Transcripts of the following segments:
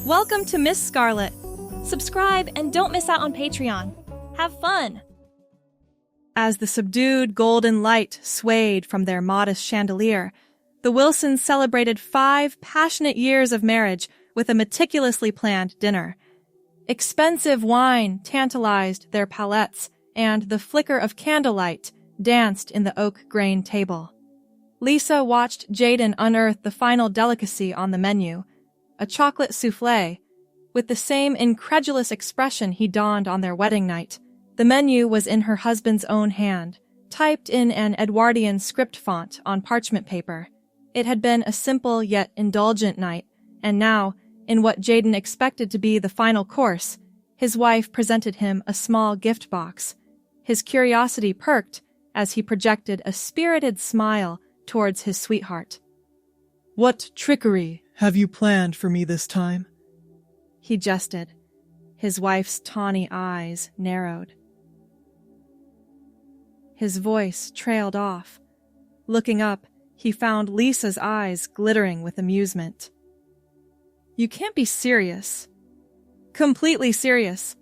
Welcome to Miss Scarlett. Subscribe and don't miss out on Patreon. Have fun! As the subdued golden light swayed from their modest chandelier, the Wilsons celebrated 5 passionate years of marriage with a meticulously planned dinner. Expensive wine tantalized their palates, and the flicker of candlelight danced in the oak grain table. Lisa watched Jaden unearth the final delicacy on the menu, a chocolate soufflé. With the same incredulous expression he donned on their wedding night, the menu was in her husband's own hand, typed in an Edwardian script font on parchment paper. It had been a simple yet indulgent night, and now, in what Jaden expected to be the final course, his wife presented him a small gift box. His curiosity perked as he projected a spirited smile towards his sweetheart. "What trickery have you planned for me this time?" He jested. His wife's tawny eyes narrowed. His voice trailed off. Looking up, he found Lisa's eyes glittering with amusement. "You can't be serious." "Completely serious.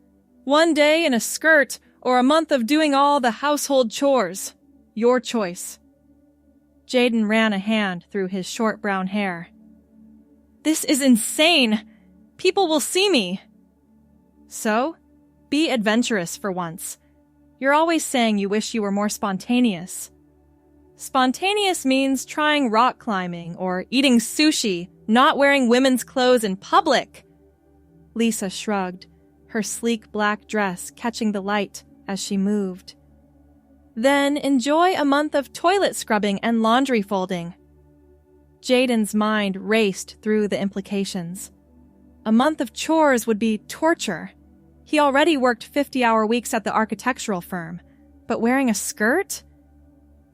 1 day in a skirt or a month of doing all the household chores. Your choice." Jaden ran a hand through his short brown hair. "This is insane! People will see me." "So, be adventurous for once. You're always saying you wish you were more spontaneous." "Spontaneous means trying rock climbing or eating sushi, not wearing women's clothes in public." Lisa shrugged, her sleek black dress catching the light as she moved. "Then enjoy a month of toilet scrubbing and laundry folding." Jaden's mind raced through the implications. A month of chores would be torture. He already worked 50-hour weeks at the architectural firm, but wearing a skirt?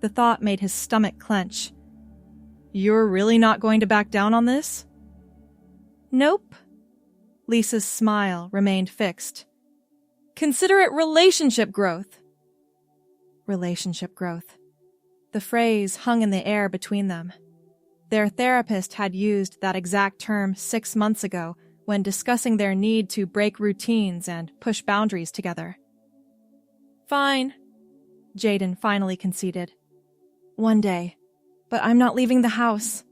The thought made his stomach clench. "You're really not going to back down on this?" "Nope." Lisa's smile remained fixed. "Consider it relationship growth." Relationship growth. The phrase hung in the air between them. Their therapist had used that exact term 6 months ago when discussing their need to break routines and push boundaries together. "Fine," Jaden finally conceded. "1 day, but I'm not leaving the house."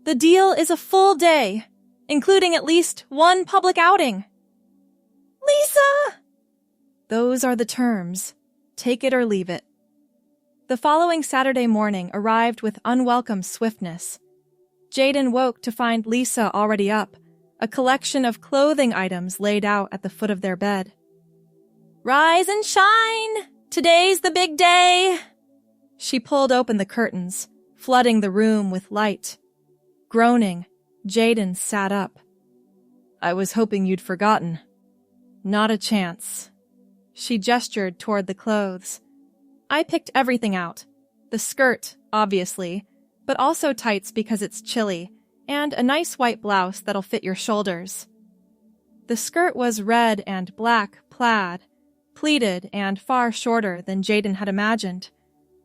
"The deal is a full day, including at least 1 public outing." "Lisa!" "Those are the terms. Take it or leave it." The following Saturday morning arrived with unwelcome swiftness. Jaden woke to find Lisa already up, a collection of clothing items laid out at the foot of their bed. "Rise and shine! Today's the big day!" She pulled open the curtains, flooding the room with light. Groaning, Jaden sat up. "I was hoping you'd forgotten." "Not a chance." She gestured toward the clothes. "I picked everything out. The skirt, obviously, but also tights because it's chilly, and a nice white blouse that'll fit your shoulders." The skirt was red and black plaid, pleated and far shorter than Jaden had imagined.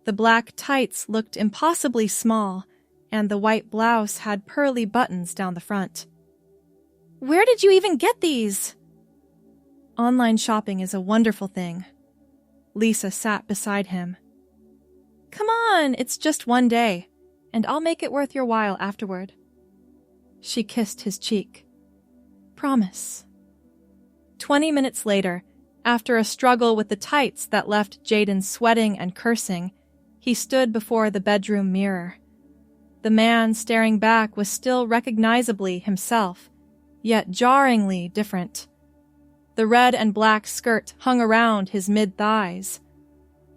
The black tights looked impossibly small, and the white blouse had pearly buttons down the front. "Where did you even get these?" "Online shopping is a wonderful thing." Lisa sat beside him. "Come on, it's just 1 day, and I'll make it worth your while afterward." She kissed his cheek. "Promise." 20 minutes later, after a struggle with the tights that left Jaden sweating and cursing, he stood before the bedroom mirror. The man staring back was still recognizably himself, yet jarringly different. The red and black skirt hung around his mid-thighs.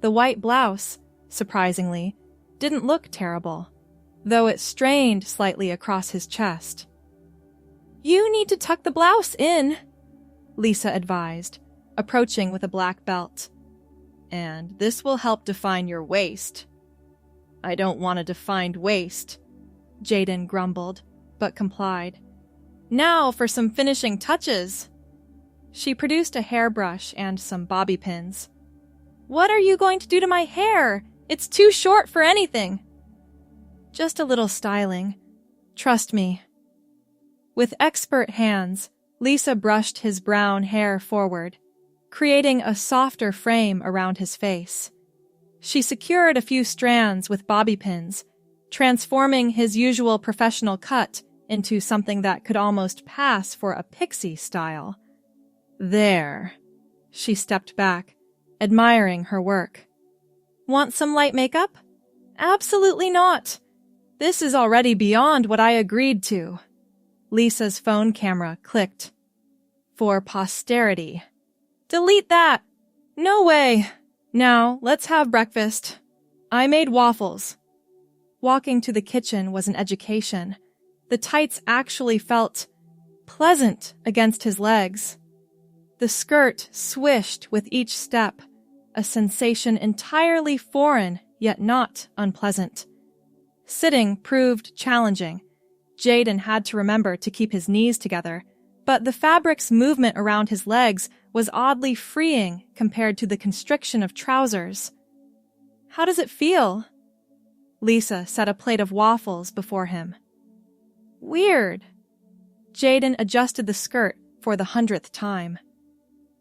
The white blouse, surprisingly, didn't look terrible, though it strained slightly across his chest. "You need to tuck the blouse in," Lisa advised, approaching with a black belt. "And this will help define your waist." "I don't want a defined waist," Jaden grumbled, but complied. "Now for some finishing touches." She produced a hairbrush and some bobby pins. "What are you going to do to my hair? It's too short for anything." "Just a little styling. Trust me." With expert hands, Lisa brushed his brown hair forward, creating a softer frame around his face. She secured a few strands with bobby pins, transforming his usual professional cut into something that could almost pass for a pixie style. There. She stepped back, admiring her work. Want some light makeup? Absolutely not. This is already beyond what I agreed to. Lisa's phone camera clicked. For posterity. Delete that. No way. Now, let's have breakfast. I made waffles. Walking to the kitchen was an education. The tights actually felt pleasant against his legs. The skirt swished with each step, a sensation entirely foreign yet not unpleasant. Sitting proved challenging. Jaden had to remember to keep his knees together, but the fabric's movement around his legs was oddly freeing compared to the constriction of trousers. How does it feel? Lisa set a plate of waffles before him. Weird. Jaden adjusted the skirt for the 100th time,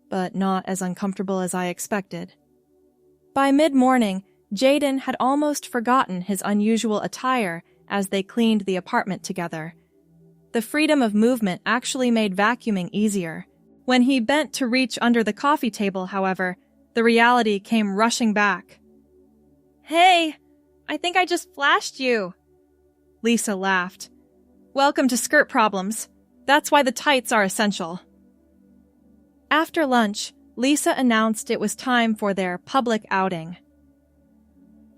but not as uncomfortable as I expected. By mid-morning, Jaden had almost forgotten his unusual attire as they cleaned the apartment together. The freedom of movement actually made vacuuming easier. When he bent to reach under the coffee table, however, the reality came rushing back. Hey, I think I just flashed you. Lisa laughed. Welcome to skirt problems. That's why the tights are essential. After lunch, Lisa announced it was time for their public outing.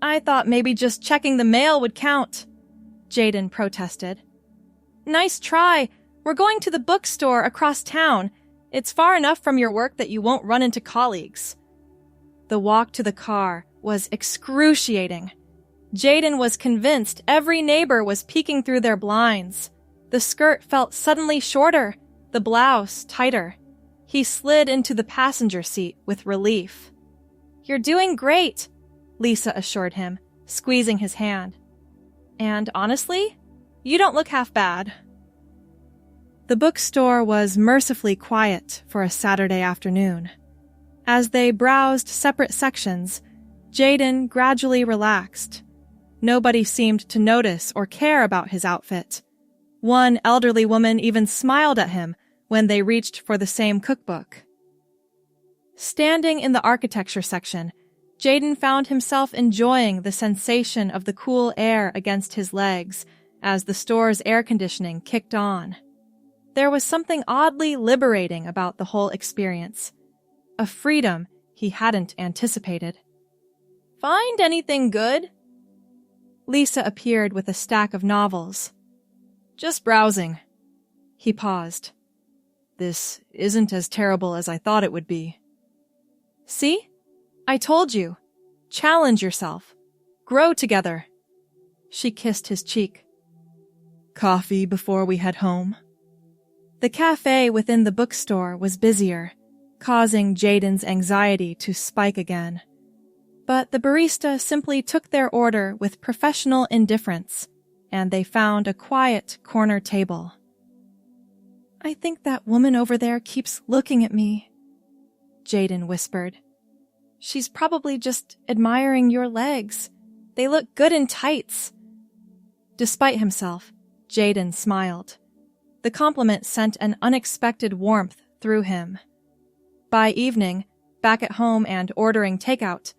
I thought maybe just checking the mail would count, Jaden protested. Nice try. We're going to the bookstore across town. It's far enough from your work that you won't run into colleagues. The walk to the car was excruciating. Jaden was convinced every neighbor was peeking through their blinds. The skirt felt suddenly shorter, the blouse tighter. He slid into the passenger seat with relief. You're doing great, Lisa assured him, squeezing his hand. And honestly, you don't look half bad. The bookstore was mercifully quiet for a Saturday afternoon. As they browsed separate sections, Jaden gradually relaxed. Nobody seemed to notice or care about his outfit. One elderly woman even smiled at him when they reached for the same cookbook. Standing in the architecture section, Jaden found himself enjoying the sensation of the cool air against his legs as the store's air conditioning kicked on. There was something oddly liberating about the whole experience, a freedom he hadn't anticipated. Find anything good? Lisa appeared with a stack of novels. Just browsing. He paused. This isn't as terrible as I thought it would be. See? I told you. Challenge yourself. Grow together. She kissed his cheek. Coffee before we head home? The cafe within the bookstore was busier, causing Jaden's anxiety to spike again. But the barista simply took their order with professional indifference, and they found a quiet corner table. I think that woman over there keeps looking at me, Jaden whispered. She's probably just admiring your legs. They look good in tights. Despite himself, Jaden smiled. The compliment sent an unexpected warmth through him. By evening, back at home and ordering takeout,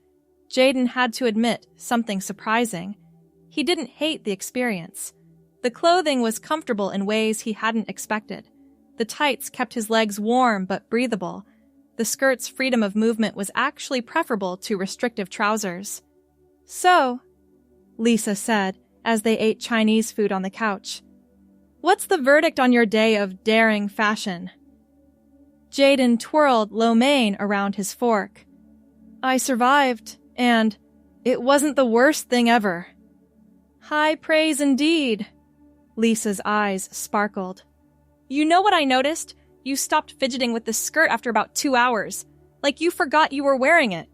Jaden had to admit something surprising. He didn't hate the experience. The clothing was comfortable in ways he hadn't expected. The tights kept his legs warm but breathable. The skirt's freedom of movement was actually preferable to restrictive trousers. So, Lisa said as they ate Chinese food on the couch, what's the verdict on your day of daring fashion? Jaden twirled lo mein around his fork. I survived, and it wasn't the worst thing ever. High praise indeed. Lisa's eyes sparkled. You know what I noticed? You stopped fidgeting with the skirt after about 2 hours, like you forgot you were wearing it.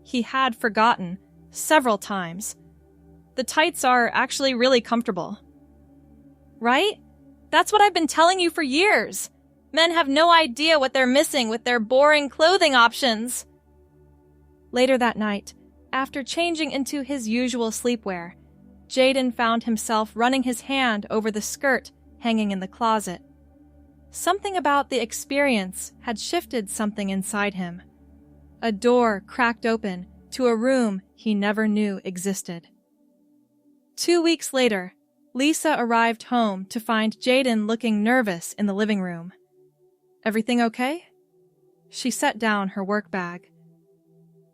He had forgotten, several times. The tights are actually really comfortable. Right? That's what I've been telling you for years. Men have no idea what they're missing with their boring clothing options. Later that night, after changing into his usual sleepwear, Jaden found himself running his hand over the skirt hanging in the closet. Something about the experience had shifted something inside him. A door cracked open to a room he never knew existed. 2 weeks later, Lisa arrived home to find Jaden looking nervous in the living room. Everything okay? She set down her work bag.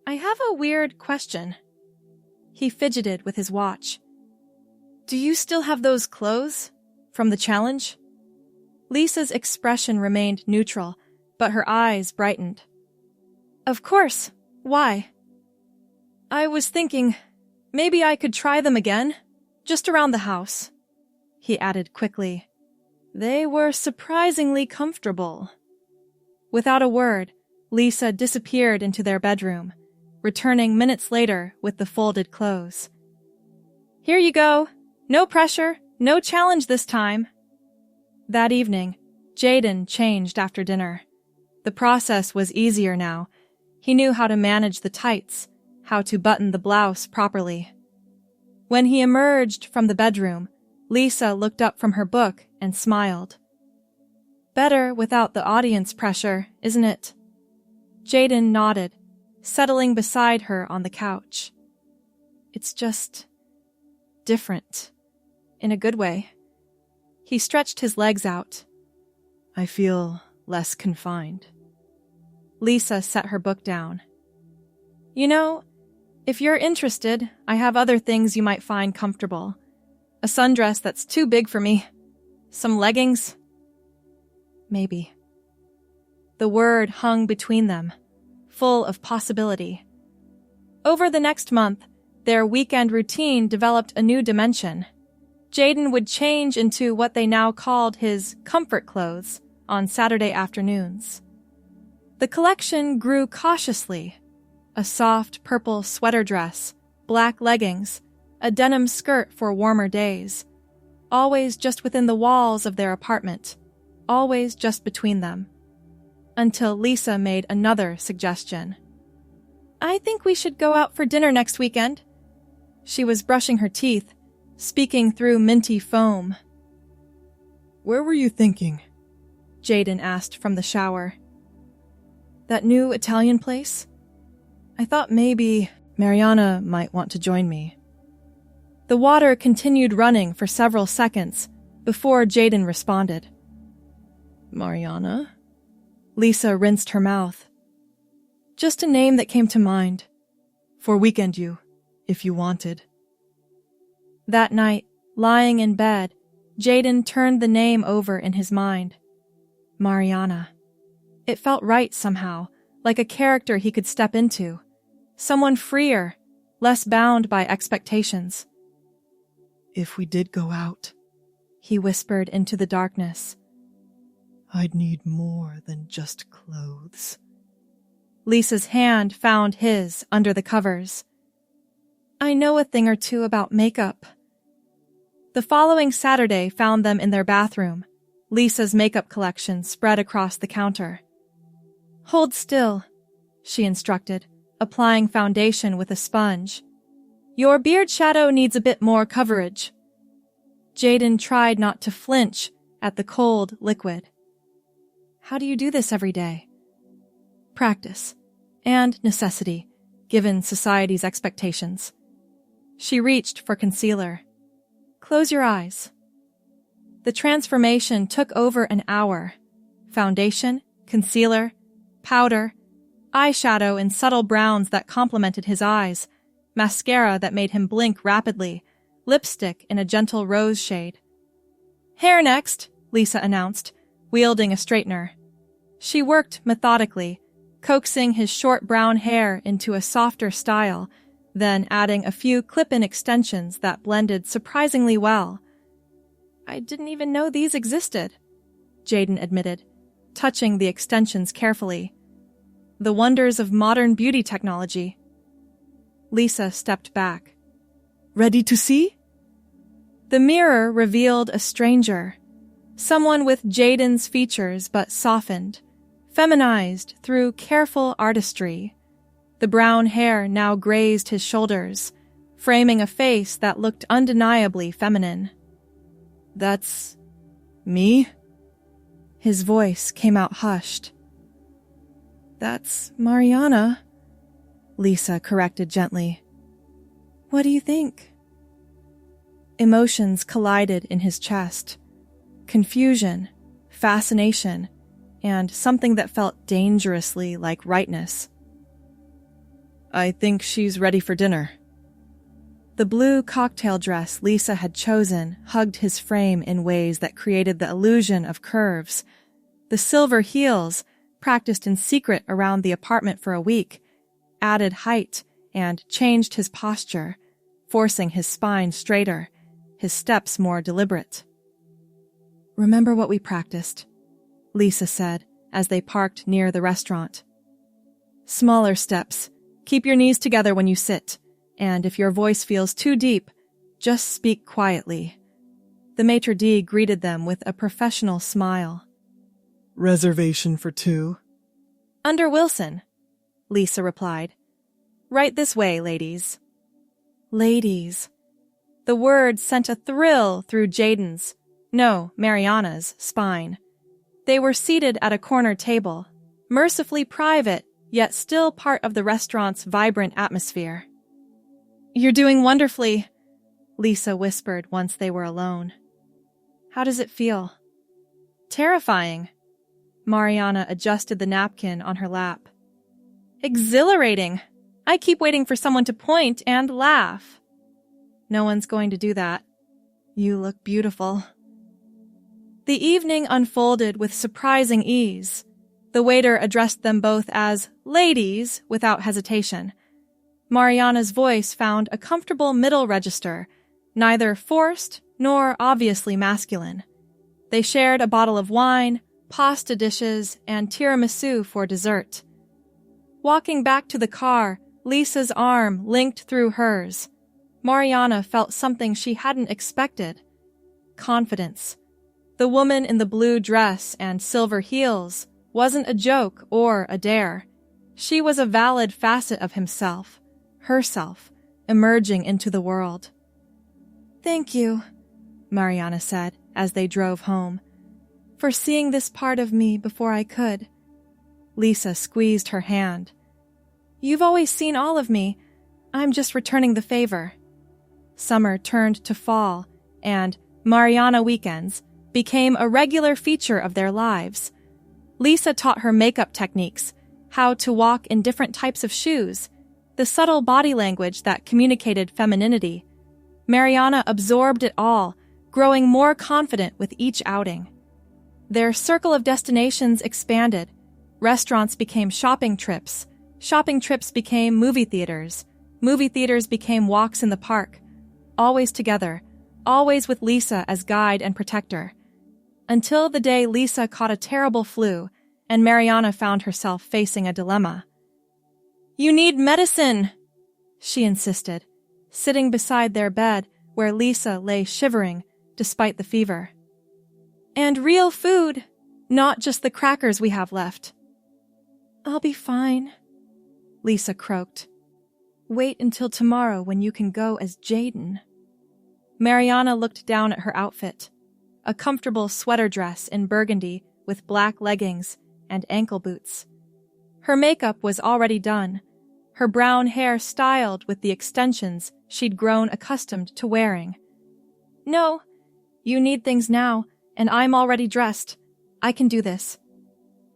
I have a weird question. He fidgeted with his watch. Do you still have those clothes? From the challenge? Lisa's expression remained neutral, but her eyes brightened. Of course. Why? I was thinking, maybe I could try them again, just around the house. He added quickly. They were surprisingly comfortable. Without a word, Lisa disappeared into their bedroom, returning minutes later with the folded clothes. Here you go. No pressure, no challenge this time. That evening, Jaden changed after dinner. The process was easier now. He knew how to manage the tights, how to button the blouse properly. When he emerged from the bedroom, Lisa looked up from her book and smiled. Better without the audience pressure, isn't it? Jaden nodded, settling beside her on the couch. It's just different, in a good way. He stretched his legs out. I feel less confined. Lisa set her book down. You know, if you're interested, I have other things you might find comfortable. A sundress that's too big for me. Some leggings. Maybe. The word hung between them, full of possibility. Over the next month, their weekend routine developed a new dimension. Jaden would change into what they now called his comfort clothes on Saturday afternoons. The collection grew cautiously. A soft purple sweater dress, black leggings, a denim skirt for warmer days. Always just within the walls of their apartment. Always just between them. Until Lisa made another suggestion. I think we should go out for dinner next weekend. She was brushing her teeth, speaking through minty foam. Where were you thinking? Jaden asked from the shower. That new Italian place? I thought maybe Mariana might want to join me. The water continued running for several seconds before Jaden responded. Mariana? Lisa rinsed her mouth. Just a name that came to mind. For weekend you, if you wanted. That night, lying in bed, Jaden turned the name over in his mind. Mariana. It felt right somehow, like a character he could step into. Someone freer, less bound by expectations. If we did go out, he whispered into the darkness, I'd need more than just clothes. Lisa's hand found his under the covers. I know a thing or two about makeup. The following Saturday found them in their bathroom, Lisa's makeup collection spread across the counter. Hold still, she instructed, applying foundation with a sponge. Your beard shadow needs a bit more coverage. Jaden tried not to flinch at the cold liquid. How do you do this every day? Practice and necessity, given society's expectations. She reached for concealer. Close your eyes. The transformation took over an hour. Foundation, concealer, powder, eyeshadow in subtle browns that complemented his eyes, mascara that made him blink rapidly, lipstick in a gentle rose shade. Hair next, Lisa announced, wielding a straightener. She worked methodically, coaxing his short brown hair into a softer style, then adding a few clip-in extensions that blended surprisingly well. I didn't even know these existed, Jaden admitted, touching the extensions carefully. The wonders of modern beauty technology. Lisa stepped back. Ready to see? The mirror revealed a stranger. Someone with Jaden's features but softened, feminized through careful artistry. The brown hair now grazed his shoulders, framing a face that looked undeniably feminine. That's me? His voice came out hushed. That's Mariana, Lisa corrected gently. What do you think? Emotions collided in his chest. Confusion, fascination, and something that felt dangerously like rightness. I think she's ready for dinner. The blue cocktail dress Lisa had chosen hugged his frame in ways that created the illusion of curves. The silver heels, practiced in secret around the apartment for a week, added height and changed his posture, forcing his spine straighter, his steps more deliberate. Remember what we practiced, Lisa said as they parked near the restaurant. Smaller steps. Keep your knees together when you sit, and if your voice feels too deep, just speak quietly. The maitre d' greeted them with a professional smile. Reservation for 2? Under Wilson, Lisa replied. Right this way, ladies. Ladies. The word sent a thrill through Mariana's spine. They were seated at a corner table, mercifully private, yet still part of the restaurant's vibrant atmosphere. You're doing wonderfully, Lisa whispered once they were alone. How does it feel? Terrifying. Mariana adjusted the napkin on her lap. Exhilarating. I keep waiting for someone to point and laugh. No one's going to do that. You look beautiful. The evening unfolded with surprising ease. The waiter addressed them both as ladies without hesitation. Mariana's voice found a comfortable middle register, neither forced nor obviously masculine. They shared a bottle of wine, pasta dishes, and tiramisu for dessert. Walking back to the car, Lisa's arm linked through hers. Mariana felt something she hadn't expected. Confidence. The woman in the blue dress and silver heels wasn't a joke or a dare. She was a valid facet of himself, herself, emerging into the world. Thank you, Mariana said as they drove home, for seeing this part of me before I could. Lisa squeezed her hand. You've always seen all of me. I'm just returning the favor. Summer turned to fall, and Mariana weekends became a regular feature of their lives. Lisa taught her makeup techniques, how to walk in different types of shoes, the subtle body language that communicated femininity. Mariana absorbed it all, growing more confident with each outing. Their circle of destinations expanded. Restaurants became shopping trips became movie theaters became walks in the park, always together, always with Lisa as guide and protector. Until the day Lisa caught a terrible flu and Mariana found herself facing a dilemma. You need medicine, she insisted, sitting beside their bed where Lisa lay shivering despite the fever. And real food, not just the crackers we have left. I'll be fine, Lisa croaked. Wait until tomorrow when you can go as Jaden. Mariana looked down at her outfit, a comfortable sweater dress in burgundy with black leggings and ankle boots. Her makeup was already done, her brown hair styled with the extensions she'd grown accustomed to wearing. No, you need things now, and I'm already dressed. I can do this.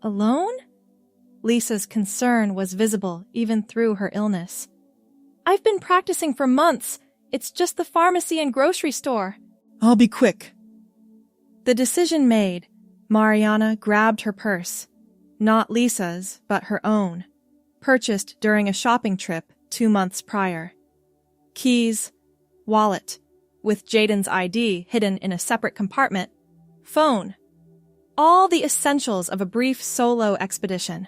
Alone? Lisa's concern was visible even through her illness. I've been practicing for months. It's just the pharmacy and grocery store. I'll be quick. The decision made, Mariana grabbed her purse. Not Lisa's, but her own, purchased during a shopping trip 2 months prior. Keys, wallet, with Jaden's ID hidden in a separate compartment, phone. All the essentials of a brief solo expedition.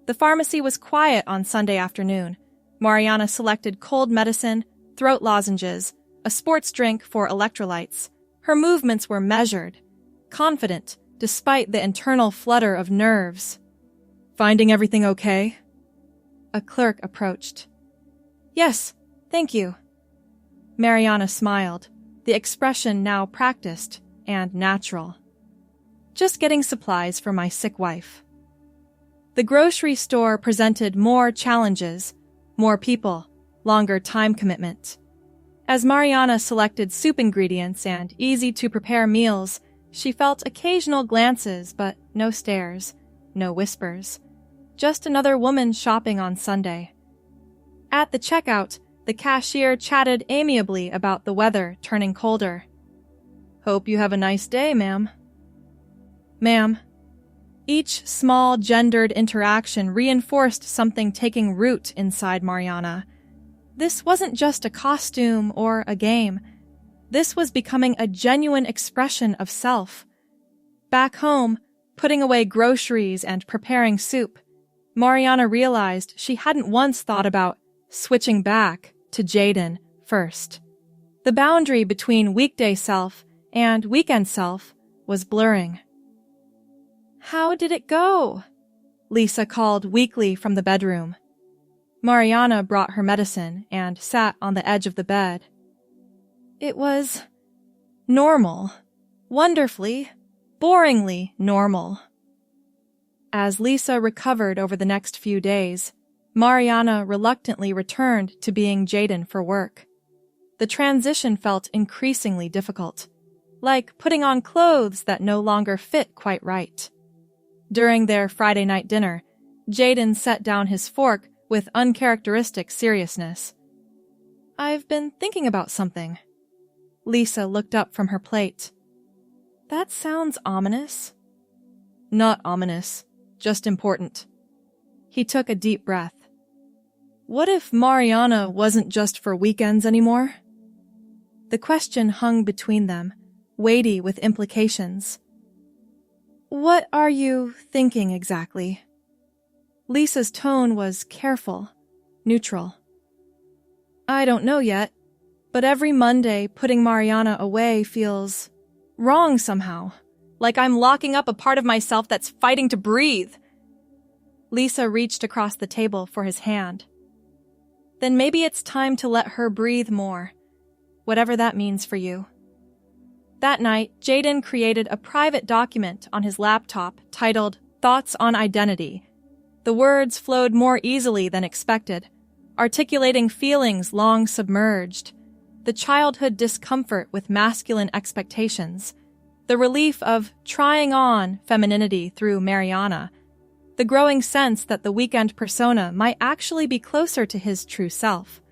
The pharmacy was quiet on Sunday afternoon. Mariana selected cold medicine, throat lozenges, a sports drink for electrolytes. Her movements were measured. confident despite the internal flutter of nerves. "Finding everything okay?" A clerk approached. "Yes, thank you." Mariana smiled, the expression now practiced and natural. "Just getting supplies for my sick wife." The grocery store presented more challenges, more people, longer time commitment. As Mariana selected soup ingredients and easy-to-prepare meals, she felt occasional glances but no stares, no whispers. Just another woman shopping on Sunday. At the checkout, the cashier chatted amiably about the weather turning colder. "Hope you have a nice day, ma'am." "Ma'am." Each small gendered interaction reinforced something taking root inside Mariana. This wasn't just a costume or a game. This was becoming a genuine expression of self. Back home, putting away groceries and preparing soup, Mariana realized she hadn't once thought about switching back to Jaden first. The boundary between weekday self and weekend self was blurring. "How did it go?" Lisa called weakly from the bedroom. Mariana brought her medicine and sat on the edge of the bed. "It was normal. Wonderfully, boringly normal." As Lisa recovered over the next few days, Mariana reluctantly returned to being Jaden for work. The transition felt increasingly difficult, like putting on clothes that no longer fit quite right. During their Friday night dinner, Jaden set down his fork with uncharacteristic seriousness. "I've been thinking about something." Lisa looked up from her plate. "That sounds ominous." "Not ominous, just important." He took a deep breath. "What if Mariana wasn't just for weekends anymore?" The question hung between them, weighty with implications. "What are you thinking exactly?" Lisa's tone was careful, neutral. "I don't know yet, but every Monday putting Mariana away feels wrong somehow, like I'm locking up a part of myself that's fighting to breathe." Lisa reached across the table for his hand. "Then maybe it's time to let her breathe more, whatever that means for you." That night, Jaden created a private document on his laptop titled Thoughts on Identity. The words flowed more easily than expected, articulating feelings long submerged, the childhood discomfort with masculine expectations, the relief of trying on femininity through Mariana, the growing sense that the weekend persona might actually be closer to his true self.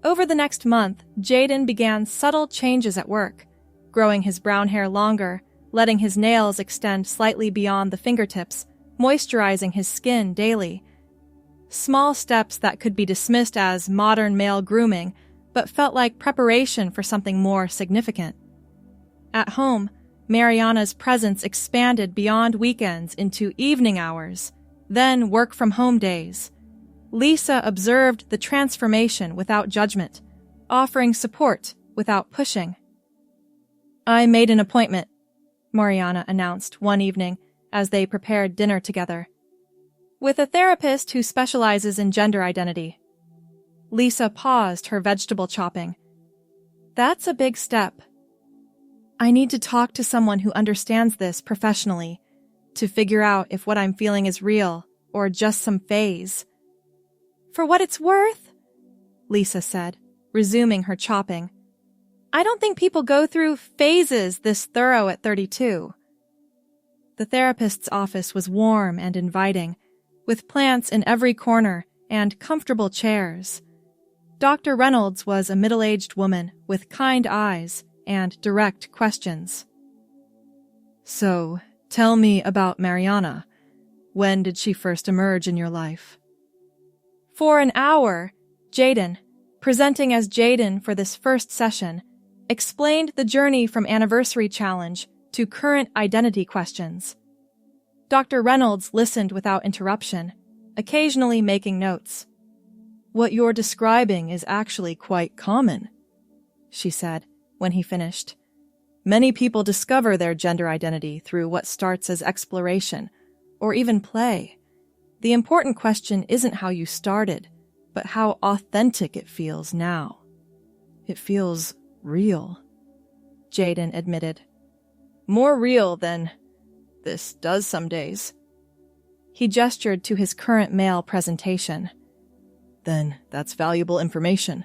Over the next month, Jaden began subtle changes at work, growing his brown hair longer, letting his nails extend slightly beyond the fingertips, moisturizing his skin daily. Small steps that could be dismissed as modern male grooming, but felt like preparation for something more significant. At home, Mariana's presence expanded beyond weekends into evening hours, then work-from-home days. Lisa observed the transformation without judgment, offering support without pushing. "I made an appointment," Mariana announced one evening as they prepared dinner together, "with a therapist who specializes in gender identity." Lisa paused her vegetable chopping. "That's a big step." "I need to talk to someone who understands this professionally, to figure out if what I'm feeling is real or just some phase." "For what it's worth," Lisa said, resuming her chopping, "I don't think people go through phases this thorough at 32. The therapist's office was warm and inviting, with plants in every corner and comfortable chairs. Dr. Reynolds was a middle-aged woman with kind eyes and direct questions. "So, tell me about Mariana. When did she first emerge in your life?" For an hour, Jaden, presenting as Jaden for this first session, explained the journey from Anniversary Challenge to current identity questions. Dr. Reynolds listened without interruption, occasionally making notes. "What you're describing is actually quite common," she said when he finished. Many people discover their gender identity through what starts as exploration, or even play. The important question isn't how you started, but how authentic it feels now. It feels real, Jaden admitted. More real than this does some days. He gestured to his current male presentation. Then that's valuable information.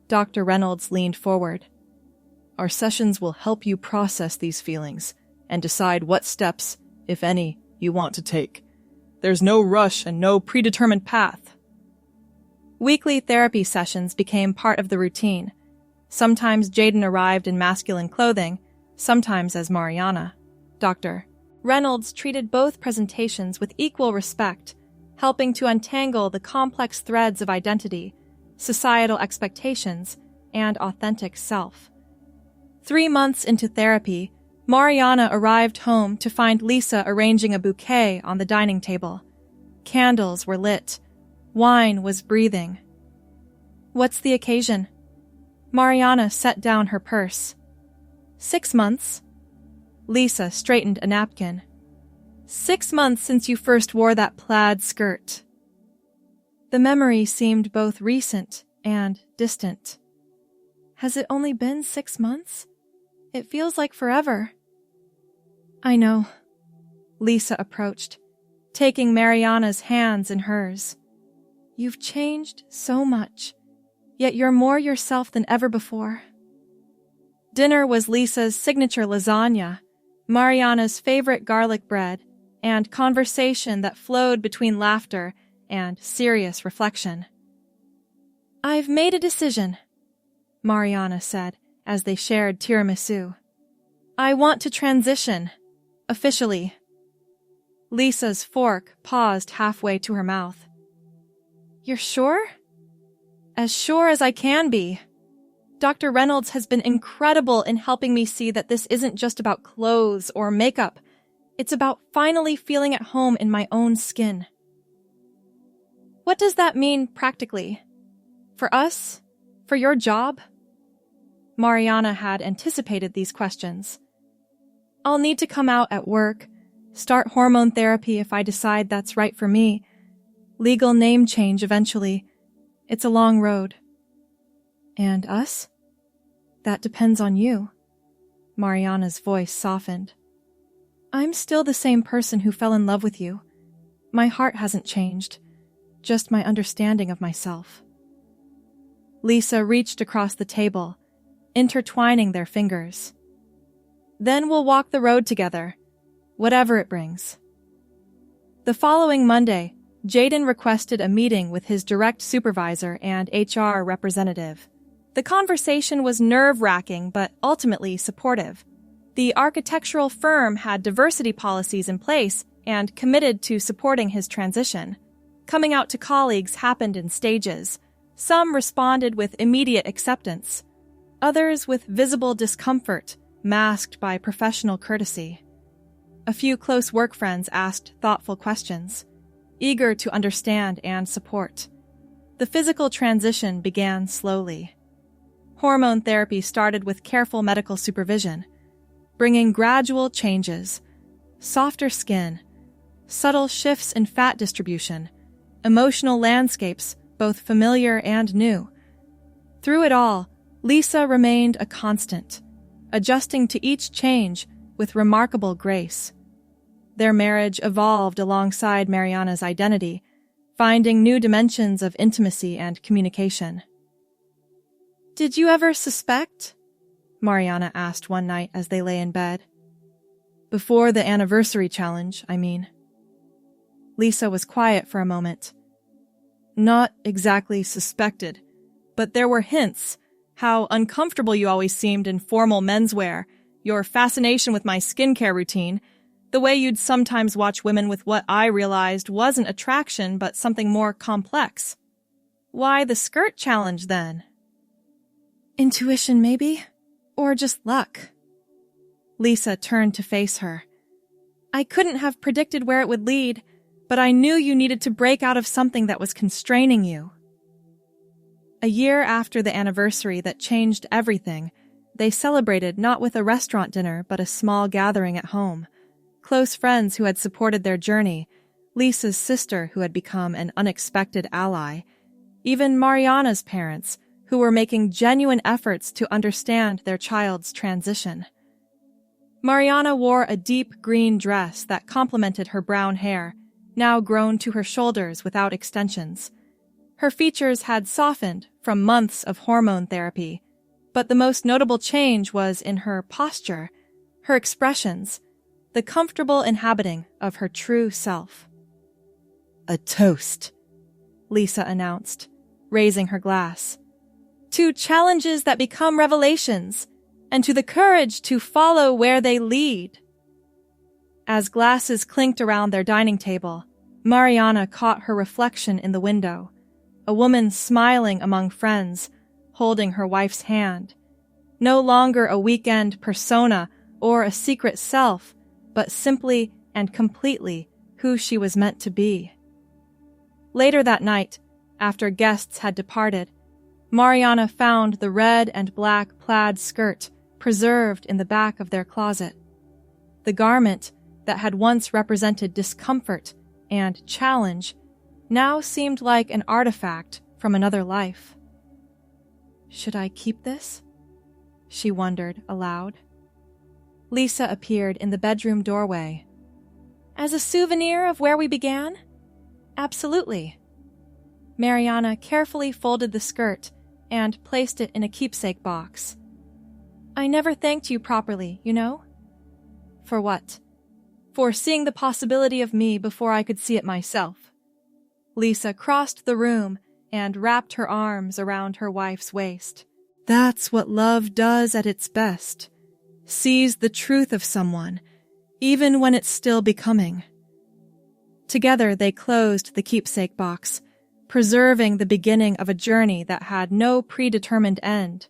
Dr. Reynolds leaned forward. Our sessions will help you process these feelings and decide what steps, if any, you want to take. There's no rush and no predetermined path. Weekly therapy sessions became part of the routine. Sometimes Jaden arrived in masculine clothing, sometimes as Mariana. Dr. Reynolds treated both presentations with equal respect, helping to untangle the complex threads of identity, societal expectations, and authentic self. 3 months into therapy, Mariana arrived home to find Lisa arranging a bouquet on the dining table. Candles were lit. Wine was breathing. What's the occasion? Mariana set down her purse. 6 months. Lisa straightened a napkin. 6 months since you first wore that plaid skirt. The memory seemed both recent and distant. Has it only been 6 months? It feels like forever. I know. Lisa approached, taking Mariana's hands in hers. You've changed so much, yet you're more yourself than ever before. Dinner was Lisa's signature lasagna, Mariana's favorite garlic bread, and conversation that flowed between laughter and serious reflection. I've made a decision, Mariana said as they shared tiramisu. I want to transition, officially. Lisa's fork paused halfway to her mouth. You're sure? As sure as I can be. Dr. Reynolds has been incredible in helping me see that this isn't just about clothes or makeup. It's about finally feeling at home in my own skin. What does that mean practically? For us? For your job? Mariana had anticipated these questions. I'll need to come out at work, start hormone therapy if I decide that's right for me, legal name change eventually. It's a long road. And us? That depends on you. Mariana's voice softened. I'm still the same person who fell in love with you. My heart hasn't changed, just my understanding of myself. Lisa reached across the table, intertwining their fingers. Then we'll walk the road together, whatever it brings. The following Monday, Jaden requested a meeting with his direct supervisor and HR representative. The conversation was nerve-wracking but ultimately supportive. The architectural firm had diversity policies in place and committed to supporting his transition. Coming out to colleagues happened in stages. Some responded with immediate acceptance, others with visible discomfort, masked by professional courtesy. A few close work friends asked thoughtful questions, eager to understand and support. The physical transition began slowly. Hormone therapy started with careful medical supervision, bringing gradual changes, softer skin, subtle shifts in fat distribution, emotional landscapes, both familiar and new. Through it all, Lisa remained a constant, adjusting to each change with remarkable grace. Their marriage evolved alongside Mariana's identity, finding new dimensions of intimacy and communication. Did you ever suspect? Mariana asked one night as they lay in bed. Before the anniversary challenge, I mean. Lisa was quiet for a moment. Not exactly suspected, but there were hints. How uncomfortable you always seemed in formal menswear, your fascination with my skincare routine, the way you'd sometimes watch women with what I realized wasn't attraction but something more complex. Why the skirt challenge then? Intuition, maybe? Or just luck? Lisa turned to face her. I couldn't have predicted where it would lead, but I knew you needed to break out of something that was constraining you. A year after the anniversary that changed everything, they celebrated not with a restaurant dinner but a small gathering at home. Close friends who had supported their journey, Lisa's sister who had become an unexpected ally, even Mariana's parents who were making genuine efforts to understand their child's transition. Mariana wore a deep green dress that complemented her brown hair, now grown to her shoulders without extensions. Her features had softened from months of hormone therapy, but the most notable change was in her posture, her expressions, the comfortable inhabiting of her true self. "A toast," Lisa announced, raising her glass. "To challenges that become revelations, and to the courage to follow where they lead." As glasses clinked around their dining table, Mariana caught her reflection in the window, a woman smiling among friends, holding her wife's hand. No longer a weekend persona or a secret self, but simply and completely who she was meant to be. Later that night, after guests had departed, Mariana found the red and black plaid skirt preserved in the back of their closet. The garment that had once represented discomfort and challenge now seemed like an artifact from another life. "Should I keep this?" she wondered aloud. Lisa appeared in the bedroom doorway. "As a souvenir of where we began?" "Absolutely." Mariana carefully folded the skirt and placed it in a keepsake box. "I never thanked you properly, you know?" "For what?" "For seeing the possibility of me before I could see it myself." Lisa crossed the room and wrapped her arms around her wife's waist. "That's what love does at its best. Sees the truth of someone, even when it's still becoming." Together they closed the keepsake box, preserving the beginning of a journey that had no predetermined end,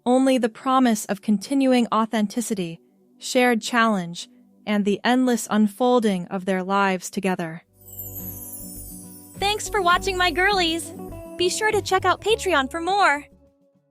only the promise of continuing authenticity, shared challenge, and the endless unfolding of their lives together. Thanks for watching, my girlies! Be sure to check out Patreon for more!